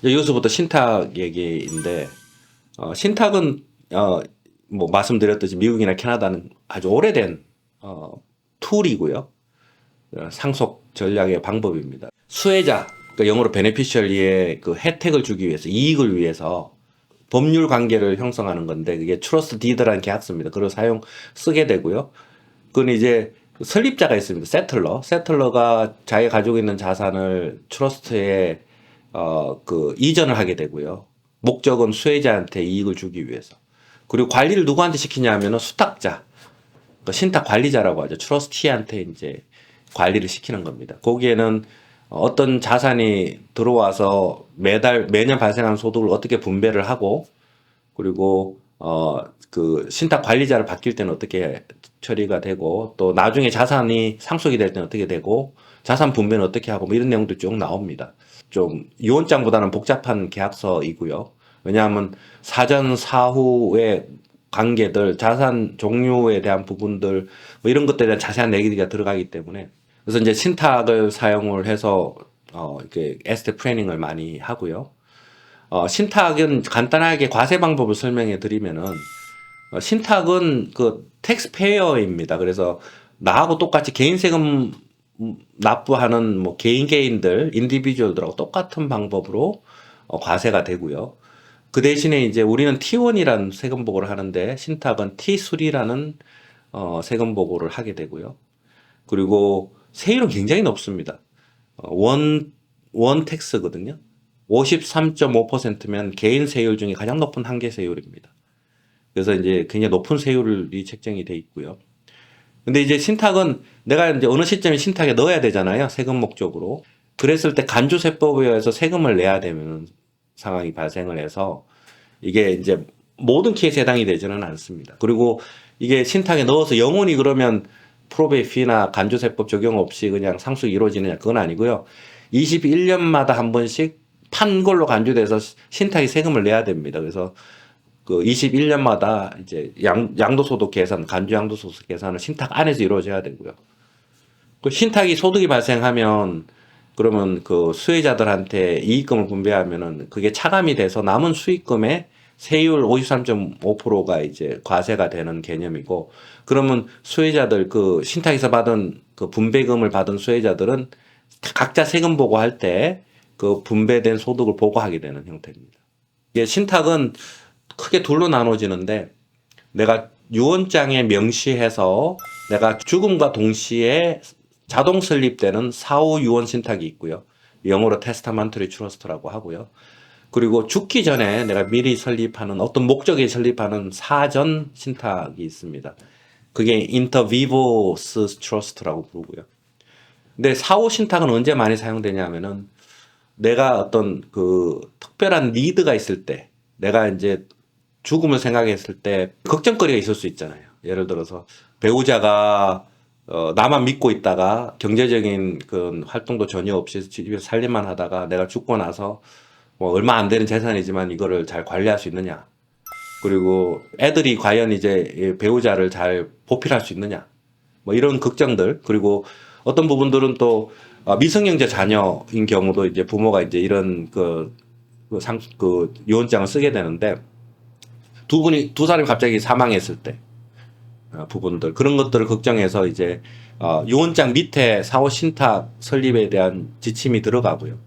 여기서부터 신탁 얘기인데, 신탁은 뭐 말씀드렸듯이 미국이나 캐나다는 아주 오래된 툴이고요. 상속 전략의 방법입니다. 수혜자, 그러니까 영어로 베네피셜리의 그 혜택을 주기 위해서, 이익을 위해서 법률 관계를 형성하는 건데, 그게 트러스트 디드라는 계약서입니다. 그걸 쓰게 되고요. 그건 이제 설립자가 있습니다. 세틀러가 자기가 가지고 있는 자산을 트러스트에 이전을 하게 되고요. 목적은 수혜자한테 이익을 주기 위해서. 그리고 관리를 누구한테 시키냐면은 수탁자, 그러니까 신탁 관리자라고 하죠. 트러스티한테 이제 관리를 시키는 겁니다. 거기에는 어떤 자산이 들어와서 매년 발생하는 소득을 어떻게 분배를 하고, 그리고 그 신탁 관리자를 바뀔 때는 어떻게 처리가 되고, 또 나중에 자산이 상속이 될 때는 어떻게 되고, 자산 분배는 어떻게 하고, 뭐 이런 내용도 쭉 나옵니다. 좀 유언장보다는 복잡한 계약서이고요. 왜냐하면 사전 사후의 관계들, 자산 종류에 대한 부분들, 뭐 이런 것들에 대한 자세한 얘기가 들어가기 때문에, 그래서 이제 신탁을 사용을 해서 이렇게 에스테트 플래닝을 많이 하고요. 신탁은 간단하게 과세 방법을 설명해 드리면은, 신탁은 그 텍스페어입니다. 그래서 나하고 똑같이 개인 세금 납부하는 뭐 개인들, 인디비주얼들하고 똑같은 방법으로 과세가 되고요. 그 대신에 이제 우리는 T1이라는 세금 보고를 하는데, 신탁은 T3라는 세금 보고를 하게 되고요. 그리고 세율은 굉장히 높습니다. 원 텍스거든요. 53.5%면 개인 세율 중에 가장 높은 한계 세율입니다. 그래서 이제 굉장히 높은 세율이 책정이 돼 있고요. 근데 이제 신탁은 내가 이제 어느 시점에 신탁에 넣어야 되잖아요. 세금 목적으로. 그랬을 때 간주세법에 의해서 세금을 내야 되는 상황이 발생을 해서 이게 이제 모든 케이스에 해당이 되지는 않습니다. 그리고 이게 신탁에 넣어서 영원히 그러면 프로베이 피나 간주세법 적용 없이 그냥 상속이 이루어지느냐, 그건 아니고요. 21년마다 한 번씩 판 걸로 간주돼서 신탁이 세금을 내야 됩니다. 그래서 그 21년마다 이제 양도소득 계산, 간주 양도소득 계산은 신탁 안에서 이루어져야 되고요. 그 신탁이 소득이 발생하면 그러면 그 수혜자들한테 이익금을 분배하면은 그게 차감이 돼서 남은 수익금의 세율 53.5%가 이제 과세가 되는 개념이고, 그러면 수혜자들 그 신탁에서 받은 그 분배금을 받은 수혜자들은 각자 세금 보고할 때 그 분배된 소득을 보고하게 되는 형태입니다. 이게 신탁은 크게 둘로 나눠지는데, 내가 유언장에 명시해서 내가 죽음과 동시에 자동 설립되는 사후 유언 신탁이 있고요. 영어로 테스타먼터리 트러스트라고 하고요. 그리고 죽기 전에 내가 미리 설립하는 어떤 목적에 설립하는 사전 신탁이 있습니다. 그게 인터비보스 트러스트라고 부르고요. 근데 사후 신탁은 언제 많이 사용되냐 하면은 내가 어떤 그 특별한 니드가 있을 때, 내가 이제 죽음을 생각했을 때 걱정거리가 있을 수 있잖아요. 예를 들어서 배우자가 나만 믿고 있다가 경제적인 그 활동도 전혀 없이 집에서 살림만 하다가 내가 죽고 나서 뭐 얼마 안 되는 재산이지만 이거를 잘 관리할 수 있느냐. 그리고 애들이 과연 이제 배우자를 잘 보필할 수 있느냐. 뭐 이런 걱정들. 그리고 어떤 부분들은 또 미성년자 자녀인 경우도 이제 부모가 이제 이런 유언장을 쓰게 되는데, 두 사람이 갑자기 사망했을 때 부분들, 그런 것들을 걱정해서 이제 유언장 밑에 사후 신탁 설립에 대한 지침이 들어가고요.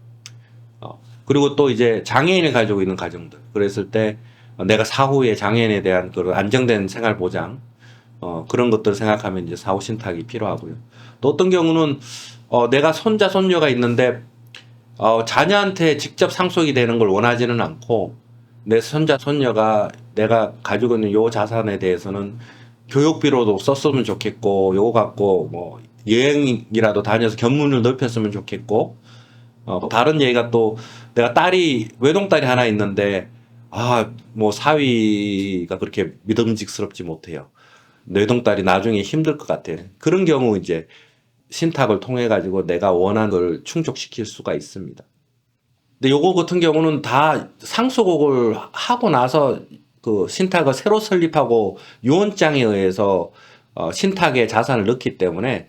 그리고 또 이제 장애인을 가지고 있는 가정들, 그랬을 때 내가 사후에 장애인에 대한 그런 안정된 생활 보장, 그런 것들을 생각하면 이제 사후 신탁이 필요하고요. 또 어떤 경우는 내가 손자 손녀가 있는데 자녀한테 직접 상속이 되는 걸 원하지는 않고, 내 손자 손녀가 내가 가지고 있는 요 자산에 대해서는 교육비로도 썼으면 좋겠고, 요거 갖고 뭐 여행이라도 다녀서 견문을 넓혔으면 좋겠고, 다른 얘기가 또 내가 외동딸이 하나 있는데 뭐 사위가 그렇게 믿음직스럽지 못해요. 외동딸이 나중에 힘들 것 같아. 그런 경우 이제 신탁을 통해 가지고 내가 원하는 걸 충족시킬 수가 있습니다. 근데 요거 같은 경우는 다 상속을 하고 나서 그 신탁을 새로 설립하고 유언장에 의해서 신탁에 자산을 넣기 때문에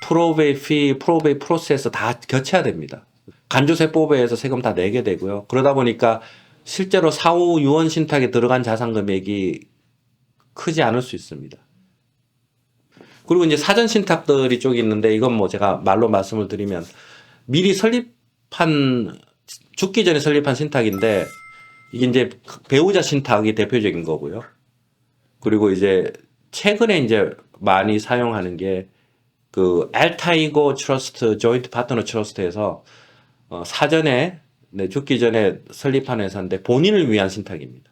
프로베이 프로세스 다 거쳐야 됩니다. 간주세법에 의해서 세금 다 내게 되고요. 그러다 보니까 실제로 사후 유언 신탁에 들어간 자산 금액이 크지 않을 수 있습니다. 그리고 이제 사전 신탁들이 쪽이 있는데 이건 뭐 제가 말로 말씀을 드리면 미리 설립한 죽기 전에 설립한 신탁인데 이게 이제 배우자 신탁이 대표적인 거고요. 그리고 이제 최근에 이제 많이 사용하는 게 그 알타이고 트러스트 조인트 파트너 트러스트에서 사전에 죽기 전에 설립한 회사인데 본인을 위한 신탁입니다.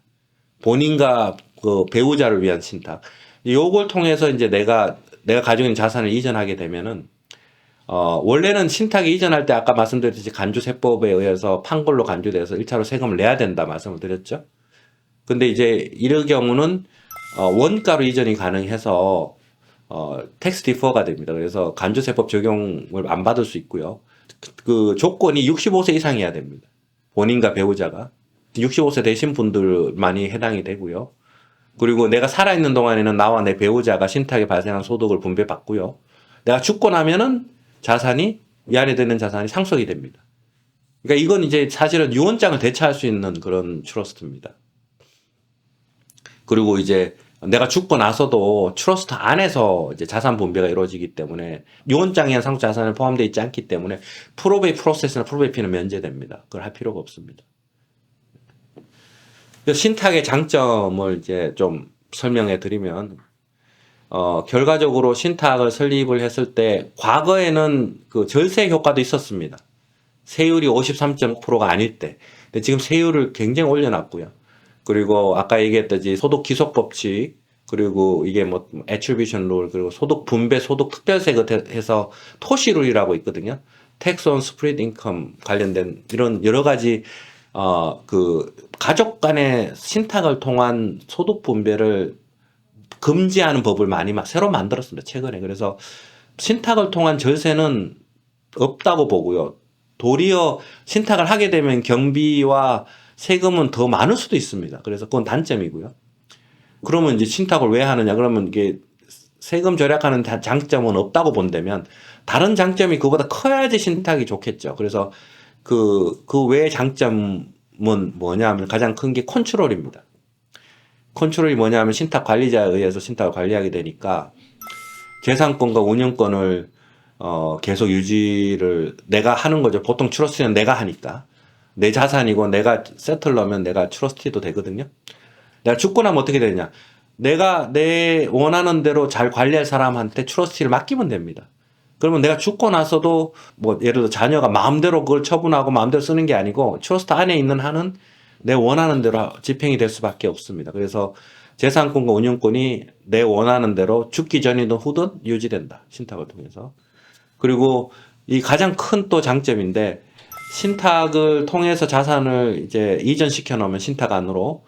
본인과 그 배우자를 위한 신탁. 요걸 통해서 이제 내가 가지고 있는 자산을 이전하게 되면은 원래는 신탁에 이전할 때 아까 말씀드렸듯이 간주세법에 의해서 판걸로 간주돼서 1차로 세금을 내야 된다 말씀을 드렸죠. 근데 이제 이럴 경우는 원가로 이전이 가능해서 텍스 디퍼가 됩니다. 그래서 간주세법 적용을 안 받을 수 있고요. 그 조건이 65세 이상이어야 됩니다. 본인과 배우자가 65세 되신 분들만이 해당이 되고요. 그리고 내가 살아있는 동안에는 나와 내 배우자가 신탁에 발생한 소득을 분배받고요. 내가 죽고 나면은 자산이 이 안에 드는 자산이 상속이 됩니다. 그러니까 이건 이제 사실은 유언장을 대체할 수 있는 그런 트러스트입니다. 그리고 이제 내가 죽고 나서도 트러스트 안에서 이제 자산 분배가 이루어지기 때문에 유언장에 한 상속 자산을 포함되어 있지 않기 때문에 프로베이 프로세스나 프로베이 피는 면제됩니다. 그걸 할 필요가 없습니다. 신탁의 장점을 이제 좀 설명해 드리면 결과적으로 신탁을 설립을 했을 때 과거에는 그 절세 효과도 있었습니다. 세율이 53.5%가 아닐 때. 근데 지금 세율을 굉장히 올려놨고요. 그리고 아까 얘기했듯이 소득 기속 법칙, 그리고 이게 뭐 attribution rule, 그리고 소득 분배, 소득 특별세금 해서 토시룰이라고 있거든요. tax on split income 관련된 이런 여러 가지 그 가족 간의 신탁을 통한 소득 분배를 금지하는 법을 많이 새로 만들었습니다. 최근에. 그래서 신탁을 통한 절세는 없다고 보고요. 도리어 신탁을 하게 되면 경비와 세금은 더 많을 수도 있습니다. 그래서 그건 단점이고요. 그러면 이제 신탁을 왜 하느냐? 그러면 이게 세금 절약하는 장점은 없다고 본다면 다른 장점이 그보다 커야지 신탁이 좋겠죠. 그래서 그 외의 장점은 뭐냐 하면 가장 큰 게 컨트롤입니다. 컨트롤이 뭐냐 하면 신탁 관리자에 의해서 신탁을 관리하게 되니까 재산권과 운영권을 계속 유지를 내가 하는 거죠. 보통 트러스티는 내가 하니까. 내 자산이고 내가 세틀러면 내가 트러스티도 되거든요. 내가 죽고 나면 어떻게 되느냐. 내가 내 원하는 대로 잘 관리할 사람한테 트러스티를 맡기면 됩니다. 그러면 내가 죽고 나서도 뭐 예를 들어 자녀가 마음대로 그걸 처분하고 마음대로 쓰는 게 아니고 트러스트 안에 있는 한은 내 원하는 대로 집행이 될 수밖에 없습니다. 그래서 재산권과 운영권이 내 원하는 대로 죽기 전이든 후든 유지된다. 신탁을 통해서. 그리고 이 가장 큰 또 장점인데 신탁을 통해서 자산을 이제 이전시켜 놓으면 신탁 안으로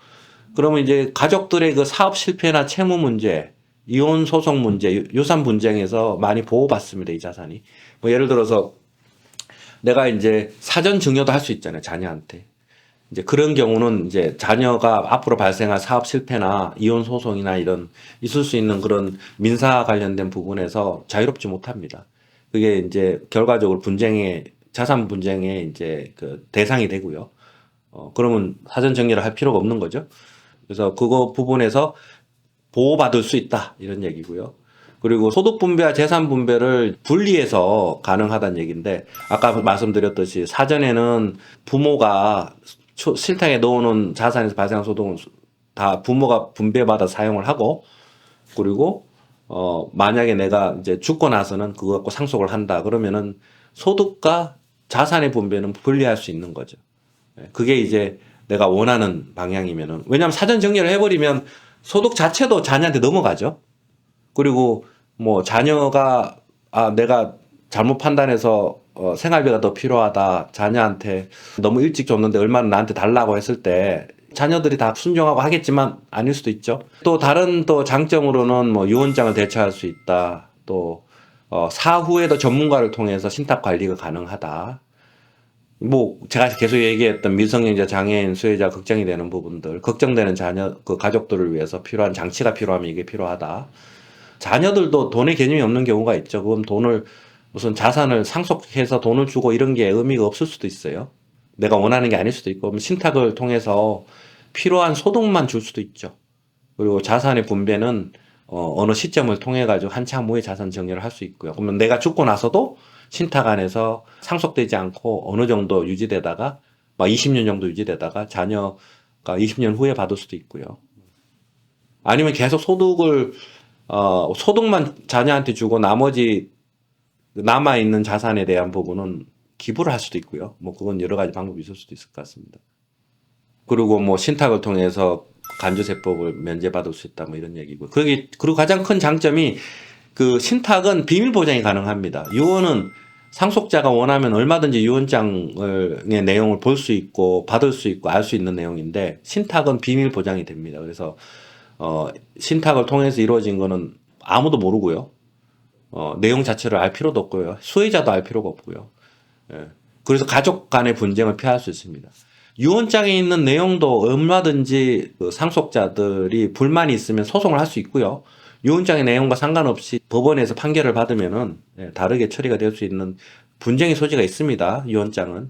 그러면 이제 가족들의 그 사업 실패나 채무 문제, 이혼 소송 문제, 유산 분쟁에서 많이 보호받습니다. 이 자산이. 뭐 예를 들어서 내가 이제 사전 증여도 할 수 있잖아요. 자녀한테. 이제 그런 경우는 이제 자녀가 앞으로 발생할 사업 실패나 이혼 소송이나 이런 있을 수 있는 그런 민사 관련된 부분에서 자유롭지 못합니다. 그게 이제 결과적으로 자산 분쟁의 이제 그 대상이 되고요. 그러면 사전 정리를 할 필요가 없는 거죠. 그래서 그거 부분에서 보호받을 수 있다 이런 얘기고요. 그리고 소득 분배와 재산 분배를 분리해서 가능하다는 얘기인데 아까 말씀드렸듯이 사전에는 부모가 실탁에 넣어놓은 자산에서 발생한 소득은 다 부모가 분배받아 사용을 하고 그리고 만약에 내가 이제 죽고 나서는 그거 갖고 상속을 한다 그러면은 소득과 자산의 분배는 분리할 수 있는 거죠. 그게 이제 내가 원하는 방향이면은 왜냐하면 사전 정리를 해버리면 소득 자체도 자녀한테 넘어가죠. 그리고 뭐 자녀가 내가 잘못 판단해서 생활비가 더 필요하다. 자녀한테 너무 일찍 줬는데 얼마나 나한테 달라고 했을 때 자녀들이 다 순종하고 하겠지만 아닐 수도 있죠. 또 다른 또 장점으로는 뭐 유언장을 대체할 수 있다. 또 사후에도 전문가를 통해서 신탁 관리가 가능하다. 뭐 제가 계속 얘기했던 미성년자, 장애인, 수혜자 걱정이 되는 부분들, 걱정되는 자녀 그 가족들을 위해서 필요한 장치가 필요하면 이게 필요하다. 자녀들도 돈의 개념이 없는 경우가 있죠. 그럼 돈을 무슨 자산을 상속해서 돈을 주고 이런 게 의미가 없을 수도 있어요. 내가 원하는 게 아닐 수도 있고, 그럼 신탁을 통해서 필요한 소득만 줄 수도 있죠. 그리고 자산의 분배는 어느 시점을 통해 가지고 한참 후에 자산 정리를 할 수 있고요. 그러면 내가 죽고 나서도 신탁 안에서 상속되지 않고 어느 정도 유지되다가 막 20년 정도 유지되다가 자녀가 20년 후에 받을 수도 있고요. 아니면 계속 소득만 자녀한테 주고 나머지 남아있는 자산에 대한 부분은 기부를 할 수도 있고요. 뭐 그건 여러 가지 방법이 있을 수도 있을 것 같습니다. 그리고 뭐 신탁을 통해서 간주세법을 면제받을 수 있다 뭐 이런 얘기고. 그리고 가장 큰 장점이 그 신탁은 비밀 보장이 가능합니다. 유언은 상속자가 원하면 얼마든지 유언장의 내용을 볼 수 있고 받을 수 있고 알 수 있는 내용인데 신탁은 비밀 보장이 됩니다. 그래서 신탁을 통해서 이루어진 거는 아무도 모르고요. 내용 자체를 알 필요도 없고요. 수혜자도 알 필요가 없고요. 예. 그래서 가족 간의 분쟁을 피할 수 있습니다. 유언장에 있는 내용도 얼마든지 그 상속자들이 불만이 있으면 소송을 할 수 있고요. 유언장의 내용과 상관없이 법원에서 판결을 받으면은 다르게 처리가 될 수 있는 분쟁의 소지가 있습니다. 유언장은.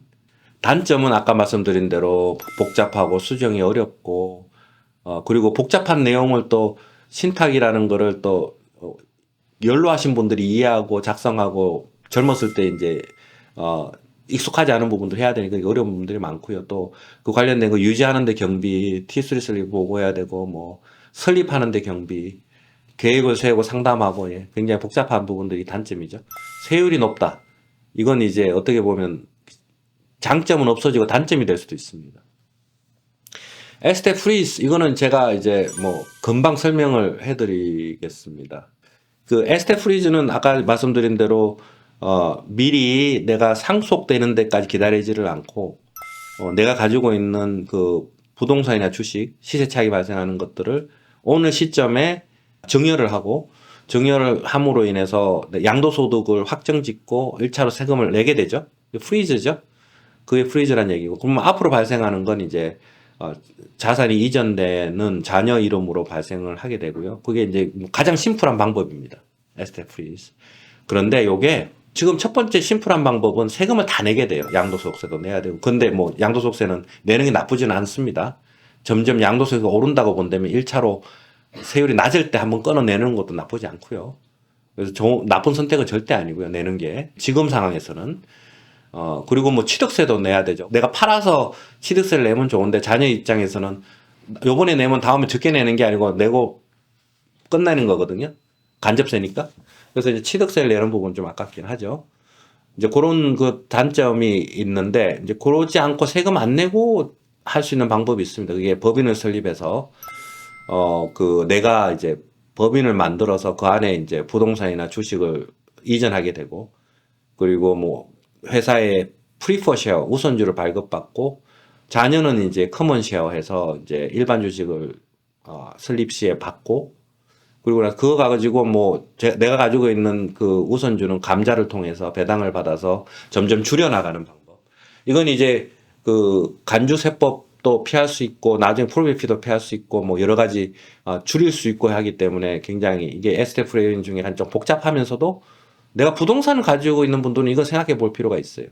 단점은 아까 말씀드린 대로 복잡하고 수정이 어렵고 그리고 복잡한 내용을 또 신탁이라는 거를 또 연로하신 분들이 이해하고 작성하고 젊었을 때 이제 익숙하지 않은 부분들 해야 되니까 어려운 부분들이 많고요. 또 그 관련된 거 유지하는 데 경비, T3 설립 보고해야 되고 뭐 설립하는 데 경비, 계획을 세우고 상담하고 굉장히 복잡한 부분들이 단점이죠. 세율이 높다. 이건 이제 어떻게 보면 장점은 없어지고 단점이 될 수도 있습니다. 에스테 프리즈 이거는 제가 이제 뭐 금방 설명을 해드리겠습니다. 그 에스테 프리즈는 아까 말씀드린 대로 미리 내가 상속되는 데까지 기다리지를 않고 내가 가지고 있는 그 부동산이나 주식 시세 차익이 발생하는 것들을 어느 시점에 증여를 하고 증여를 함으로 인해서 양도소득을 확정짓고 1차로 세금을 내게 되죠. 프리즈죠. 그게 프리즈란 얘기고. 그러면 앞으로 발생하는 건 이제 자산이 이전되는 자녀 이름으로 발생을 하게 되고요. 그게 이제 가장 심플한 방법입니다. 에스테 프리즈. 그런데 요게 지금 첫 번째 심플한 방법은 세금을 다 내게 돼요. 양도소득세도 내야 되고. 근데 뭐 양도소득세는 내는 게 나쁘지는 않습니다. 점점 양도소득이 오른다고 본다면 1차로 세율이 낮을 때 한번 끊어내는 것도 나쁘지 않고요. 그래서 나쁜 선택은 절대 아니고요. 내는 게. 지금 상황에서는. 그리고 뭐 취득세도 내야 되죠. 내가 팔아서 취득세를 내면 좋은데 자녀 입장에서는 요번에 내면 다음에 적게 내는 게 아니고 내고 끝나는 거거든요. 간접세니까. 그래서 이제 취득세를 내는 부분 좀 아깝긴 하죠. 이제 그런 그 단점이 있는데 이제 그러지 않고 세금 안 내고 할 수 있는 방법이 있습니다. 그게 법인을 설립해서 그 내가 이제 법인을 만들어서 그 안에 이제 부동산이나 주식을 이전하게 되고 그리고 뭐 회사에 프리퍼 쉐어 우선주를 발급받고 자녀는 이제 커먼 쉐어 해서 이제 일반 주식을 설립 시에 받고 그리고 나서 그거 가지고 뭐 내가 가지고 있는 그 우선주는 감자를 통해서 배당을 받아서 점점 줄여나가는 방법. 이건 이제 그 간주세법도 피할 수 있고 나중에 프로비피도 피할 수 있고 뭐 여러 가지 줄일 수 있고 하기 때문에 굉장히 이게 에스테 프레임 중에 한 좀 복잡하면서도 내가 부동산을 가지고 있는 분들은 이거 생각해 볼 필요가 있어요.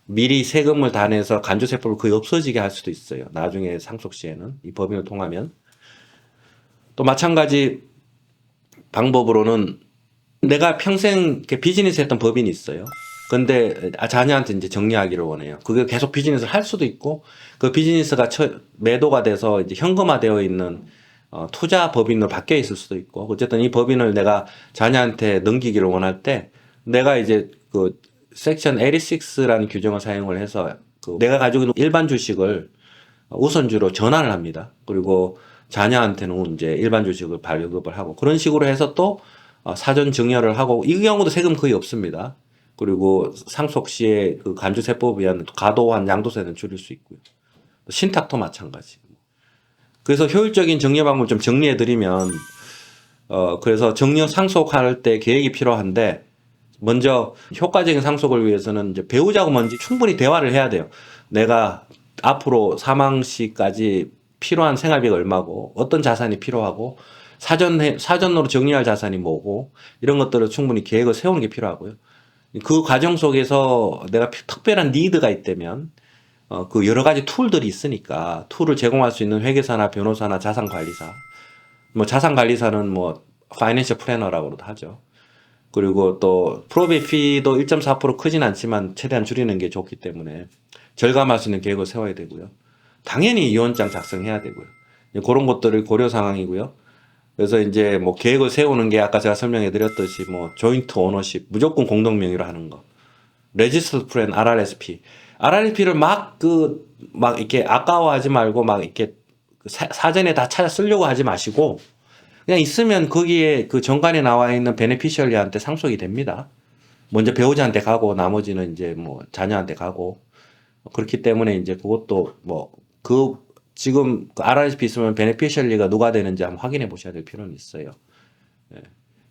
미리 세금을 다 내서 간주세법을 거의 없어지게 할 수도 있어요. 나중에 상속 시에는 이 법인을 통하면 또 마찬가지 방법으로는 내가 평생 비즈니스 했던 법인이 있어요. 근데 자녀한테 이제 정리하기를 원해요. 그게 계속 비즈니스를 할 수도 있고 그 비즈니스가 매도가 돼서 이제 현금화되어 있는 투자 법인으로 바뀌어 있을 수도 있고 어쨌든 이 법인을 내가 자녀한테 넘기기를 원할 때 내가 이제 그 섹션 86라는 규정을 사용을 해서 그 내가 가지고 있는 일반 주식을 우선주로 전환을 합니다. 그리고 자녀한테는 이제 일반 주식을 발급을 하고 그런 식으로 해서 또 사전 증여를 하고 이 경우도 세금 거의 없습니다. 그리고 상속 시에 그 간주세법에 의한 과도한 양도세는 줄일 수 있고요. 신탁도 마찬가지. 그래서 효율적인 증여 방법을 좀 정리해 드리면 그래서 증여 상속할 때 계획이 필요한데 먼저 효과적인 상속을 위해서는 이제 배우자하고 먼저 충분히 대화를 해야 돼요. 내가 앞으로 사망 시까지 필요한 생활비가 얼마고 어떤 자산이 필요하고 사전으로 정리할 자산이 뭐고 이런 것들을 충분히 계획을 세우는 게 필요하고요. 그 과정 속에서 내가 특별한 니드가 있다면 그 여러 가지 툴들이 있으니까 툴을 제공할 수 있는 회계사나 변호사나 자산관리사, 뭐 자산관리사는 뭐 파이낸셜 플래너라고도 하죠. 그리고 또 프로베이 피도 1.4% 크진 않지만 최대한 줄이는 게 좋기 때문에 절감할 수 있는 계획을 세워야 되고요. 당연히 유언장 작성해야 되고요. 그런 것들을 고려 상황이고요. 그래서 이제 뭐 계획을 세우는 게 아까 제가 설명해 드렸듯이 뭐 조인트 오너십, 무조건 공동 명의로 하는 거. 레지스터드 플랜 RRSP. RRSP를 막 이렇게 아까워하지 말고 막 이렇게 사전에 다 찾아 쓰려고 하지 마시고 그냥 있으면 거기에 그 정관에 나와 있는 베네피셜리한테 상속이 됩니다. 먼저 배우자한테 가고 나머지는 이제 뭐 자녀한테 가고 그렇기 때문에 이제 그것도 뭐 지금 그 RRSP 있으면 베네피셜리가 누가 되는지 한번 확인해 보셔야 될 필요는 있어요. 예.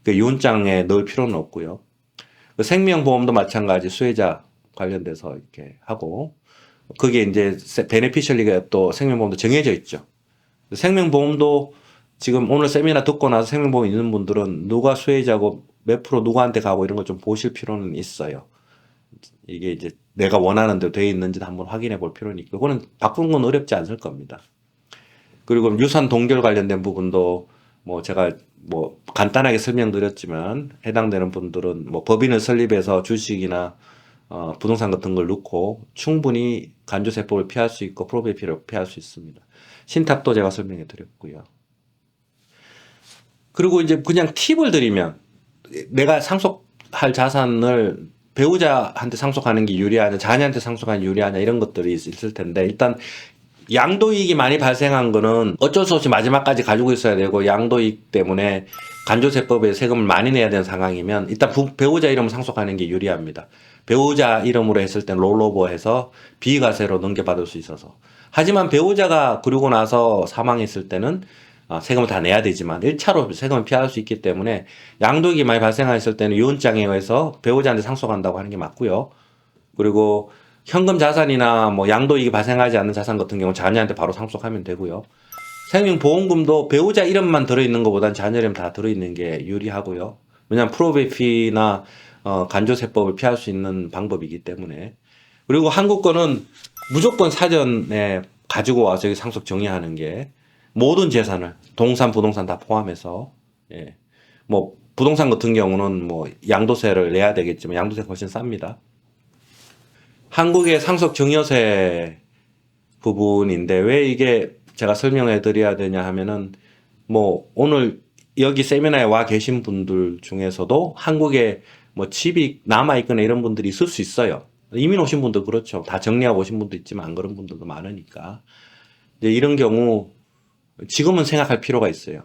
그 유언장에 넣을 필요는 없고요. 그 생명보험도 마찬가지 수혜자 관련돼서 이렇게 하고 그게 이제 베네피셜리가 또 생명보험도 정해져 있죠. 생명보험도 지금 오늘 세미나 듣고 나서 생명보험 있는 분들은 누가 수혜자고 몇 프로 누구한테 가고 이런 거 좀 보실 필요는 있어요. 이게 이제 내가 원하는 대로 돼 있는지 한번 확인해 볼 필요는 있고 그거는 바꾸는 건 어렵지 않을 겁니다. 그리고 유산 동결 관련된 부분도 뭐 제가 뭐 간단하게 설명드렸지만 해당되는 분들은 뭐 법인을 설립해서 주식이나 부동산 같은 걸 넣고 충분히 간주세법을 피할 수 있고 프로베이 피를 피할 수 있습니다. 신탁도 제가 설명해 드렸고요. 그리고 이제 그냥 팁을 드리면 내가 상속할 자산을 배우자한테 상속하는 게 유리하냐, 자녀한테 상속하는 게 유리하냐 이런 것들이 있을 텐데 일단 양도이익이 많이 발생한 거는 어쩔 수 없이 마지막까지 가지고 있어야 되고 양도이익 때문에 간조세법에 세금을 많이 내야 되는 상황이면 일단 배우자 이름을 상속하는 게 유리합니다. 배우자 이름으로 했을 땐 롤오버해서 비과세로 넘겨받을 수 있어서 하지만 배우자가 그러고 나서 사망했을 때는 세금을 다 내야 되지만 1차로 세금을 피할 수 있기 때문에 양도이익이 많이 발생했을 때는 유언장에 의해서 배우자한테 상속한다고 하는 게 맞고요. 그리고 현금 자산이나 뭐 양도이익이 발생하지 않는 자산 같은 경우 자녀한테 바로 상속하면 되고요. 생명보험금도 배우자 이름만 들어있는 것보단 자녀 이름 다 들어있는 게 유리하고요. 왜냐하면 프로베이 피나 간조세법을 피할 수 있는 방법이기 때문에. 그리고 한국 거는 무조건 사전에 가지고 와서 여기 상속 정리하는 게 모든 재산을 동산, 부동산 다 포함해서 예. 뭐 부동산 같은 경우는 뭐 양도세를 내야 되겠지만 양도세가 훨씬 쌉니다. 한국의 상속 증여세 부분인데 왜 이게 제가 설명해 드려야 되냐 하면은 뭐 오늘 여기 세미나에 와 계신 분들 중에서도 한국에 뭐 집이 남아 있거나 이런 분들이 있을 수 있어요. 이민 오신 분도 그렇죠. 다 정리하고 오신 분도 있지만 안 그런 분들도 많으니까. 이제 이런 경우 지금은 생각할 필요가 있어요.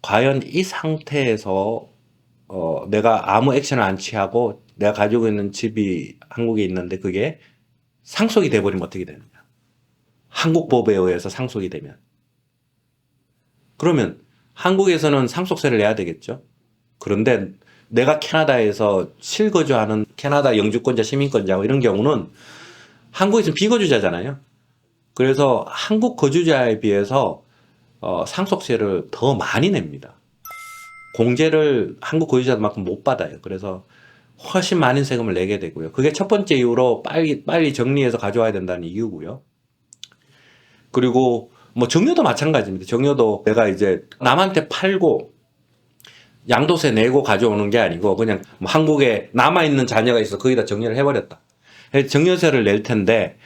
과연 이 상태에서 내가 아무 액션을 안 취하고 내가 가지고 있는 집이 한국에 있는데 그게 상속이 돼버리면 어떻게 되느냐. 한국 법에 의해서 상속이 되면. 그러면 한국에서는 상속세를 내야 되겠죠. 그런데 내가 캐나다에서 실거주하는 캐나다 영주권자, 시민권자 이런 경우는 한국에서는 비거주자잖아요. 그래서 한국 거주자에 비해서 상속세를 더 많이 냅니다. 공제를 한국 거주자만큼 못 받아요. 그래서 훨씬 많은 세금을 내게 되고요. 그게 첫 번째 이유로 빨리 정리해서 가져와야 된다는 이유고요. 그리고 뭐 정려도 마찬가지입니다. 정려도 내가 이제 남한테 팔고 양도세 내고 가져오는 게 아니고 그냥 뭐 한국에 남아있는 자녀가 있어 거기다 정려를 해버렸다. 정려세를 낼 텐데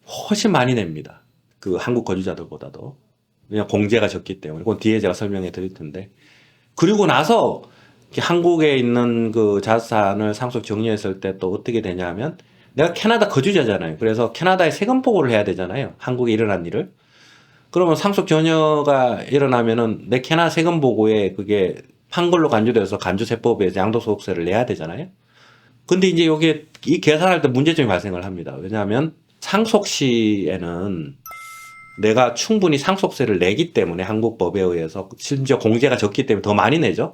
훨씬 많이 냅니다. 그 한국 거주자들보다도. 그냥 공제가 적기 때문에. 그건 뒤에 제가 설명해 드릴 텐데. 그리고 나서 한국에 있는 그 자산을 상속 정리했을 때 또 어떻게 되냐 하면 내가 캐나다 거주자잖아요. 그래서 캐나다에 세금 보고를 해야 되잖아요. 한국에 일어난 일을. 그러면 상속 전여가 일어나면은 내 캐나다 세금 보고에 그게 판걸로 간주돼서 간주세법에서 양도소득세를 내야 되잖아요. 근데 이제 이게 이 계산할 때 문제점이 발생을 합니다. 왜냐하면 상속 시에는 내가 충분히 상속세를 내기 때문에 한국 법에 의해서 심지어 공제가 적기 때문에 더 많이 내죠.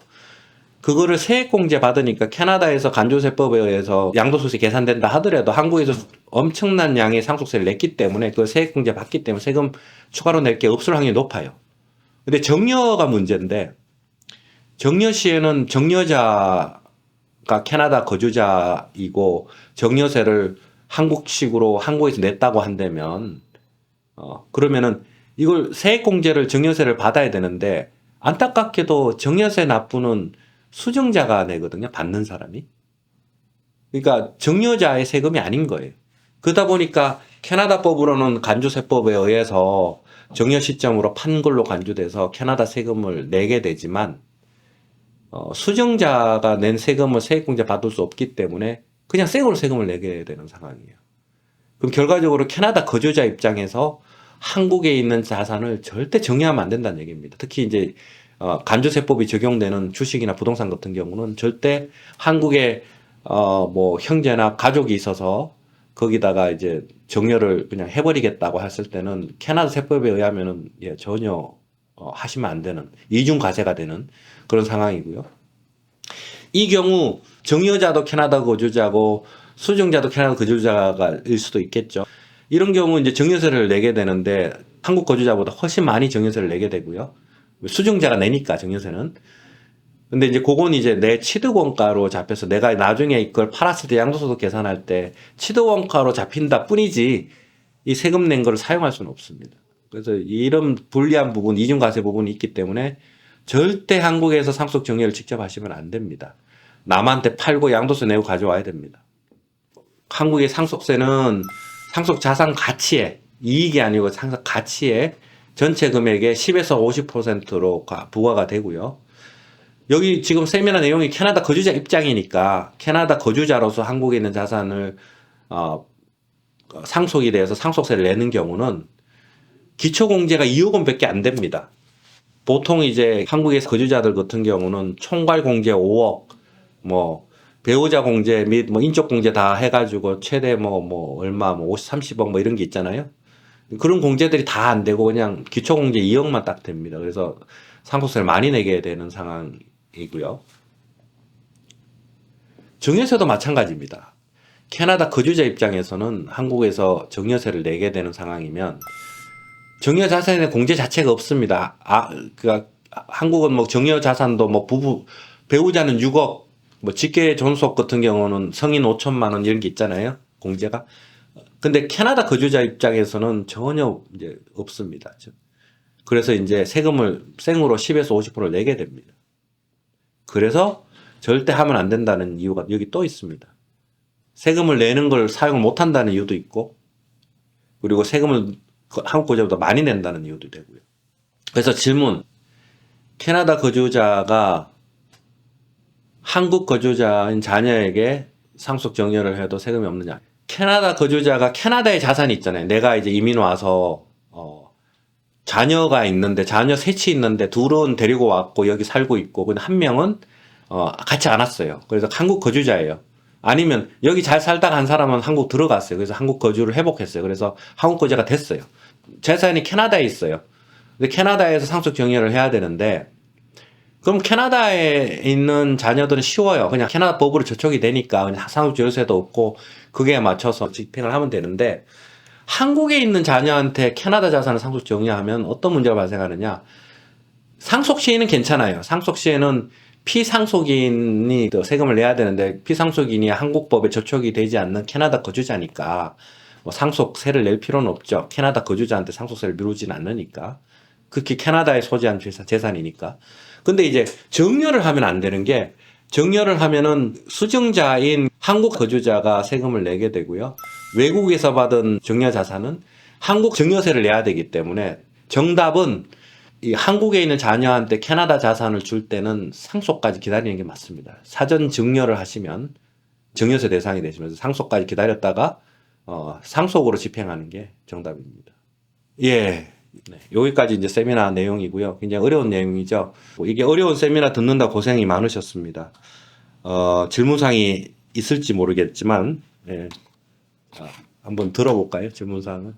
그거를 세액공제 받으니까 캐나다에서 간조세법에 의해서 양도소득세 계산된다 하더라도 한국에서 엄청난 양의 상속세를 냈기 때문에 그 세액공제 받기 때문에 세금 추가로 낼 게 없을 확률이 높아요. 근데 정려가 문제인데 정려 시에는 정려자가 정여자가 캐나다 거주자이고 정여세를 한국식으로 한국에서 냈다고 한다면 그러면은 이걸 세액공제를 정여세를 받아야 되는데 안타깝게도 정여세 납부는 수증자가 내거든요. 받는 사람이. 그러니까 정여자의 세금이 아닌 거예요. 그러다 보니까 캐나다법으로는 간주세법에 의해서 정여 시점으로 판 걸로 간주돼서 캐나다 세금을 내게 되지만 수증자가 낸 세금을 세액공제 받을 수 없기 때문에 그냥 생으로 세금을 내게 되는 상황이에요. 그럼 결과적으로 캐나다 거주자 입장에서 한국에 있는 자산을 절대 정리하면 안 된다는 얘기입니다. 특히 이제 간주세법이 적용되는 주식이나 부동산 같은 경우는 절대 한국에 뭐 형제나 가족이 있어서 거기다가 이제 정려를 그냥 해버리겠다고 했을 때는 캐나다 세법에 의하면은 전혀 하시면 안 되는 이중 과세가 되는 그런 상황이고요. 이 경우 정여자도 캐나다 거주자고 수증자도 캐나다 거주자가일 수도 있겠죠. 이런 경우 이제 정여세를 내게 되는데 한국 거주자보다 훨씬 많이 정여세를 내게 되고요. 수증자가 내니까 정여세는. 근데 이제 그건 이제 내 취득원가로 잡혀서 내가 나중에 이걸 팔았을 때 양도소득 계산할 때 취득원가로 잡힌다 뿐이지 이 세금 낸 거를 사용할 수는 없습니다. 그래서 이런 불리한 부분, 이중과세 부분이 있기 때문에 절대 한국에서 상속 정리를 직접 하시면 안 됩니다. 남한테 팔고 양도세 내고 가져와야 됩니다. 한국의 상속세는 상속 자산 가치에 이익이 아니고 상속 가치에 전체 금액의 10에서 50%로 부과가 되고요. 여기 지금 세미나 내용이 캐나다 거주자 입장이니까 캐나다 거주자로서 한국에 있는 자산을 상속이 돼서 상속세를 내는 경우는 기초공제가 2억 원밖에 안 됩니다. 보통 이제 한국의 거주자들 같은 경우는 총괄 공제 5억, 뭐 배우자 공제 및 뭐 인적 공제 다 해가지고 최대 뭐 얼마 50, 30억 뭐 이런 게 있잖아요. 그런 공제들이 다 안 되고 그냥 기초 공제 2억만 딱 됩니다. 그래서 상속세를 많이 내게 되는 상황이고요. 정여세도 마찬가지입니다. 캐나다 거주자 입장에서는 한국에서 정여세를 내게 되는 상황이면 정여 자산의 공제 자체가 없습니다. 그러니까 한국은 뭐 정여 자산도 뭐 배우자는 6억, 뭐 직계 존속 같은 경우는 성인 5천만 원 이런 게 있잖아요. 공제가. 근데 캐나다 거주자 입장에서는 전혀 이제 없습니다. 그래서 이제 세금을 생으로 10에서 50% 내게 됩니다. 그래서 절대 하면 안 된다는 이유가 여기 또 있습니다. 세금을 내는 걸 사용을 못 한다는 이유도 있고, 그리고 세금을 한국 거주자보다 많이 낸다는 이유도 되고요. 그래서 질문, 캐나다 거주자가 한국 거주자인 자녀에게 상속 정여를 해도 세금이 없느냐? 캐나다 거주자가 캐나다에 자산이 있잖아요. 내가 이제 이민 와서 자녀가 있는데, 자녀 셋이 있는데 둘은 데리고 왔고 여기 살고 있고, 근데 한 명은 같이 안 왔어요. 그래서 한국 거주자예요. 아니면 여기 잘 살다가 한 사람은 한국 들어갔어요. 그래서 한국 거주를 회복했어요. 그래서 한국 거주자가 됐어요. 재산이 캐나다에 있어요. 근데 캐나다에서 상속 정여를 해야 되는데, 그럼 캐나다에 있는 자녀들은 쉬워요. 그냥 캐나다 법으로 저촉이 되니까 그냥 상속 조세도 없고 그게 맞춰서 집행을 하면 되는데, 한국에 있는 자녀한테 캐나다 자산을 상속 정여하면 어떤 문제가 발생하느냐? 상속 시에는 괜찮아요. 상속 시에는 피상속인이 세금을 내야 되는데 피상속인이 한국법에 저촉이 되지 않는 캐나다 거주자니까 뭐 상속세를 낼 필요는 없죠. 캐나다 거주자한테 상속세를 미루지는 않으니까. 그게 캐나다에 소지한 재산이니까. 근데 이제 정여를 하면 안 되는 게, 정여를 하면은 수증자인 한국 거주자가 세금을 내게 되고요. 외국에서 받은 정여 자산은 한국 정여세를 내야 되기 때문에 정답은 이 한국에 있는 자녀한테 캐나다 자산을 줄 때는 상속까지 기다리는 게 맞습니다. 사전 증여를 하시면 정여세 대상이 되시면서 상속까지 기다렸다가 상속으로 집행하는 게 정답입니다. 예. 네, 여기까지 이제 세미나 내용이고요. 굉장히 어려운 내용이죠. 이게 어려운 세미나 듣는다 고생이 많으셨습니다. 질문사항이 있을지 모르겠지만, 예. 한번 들어볼까요? 질문사항을.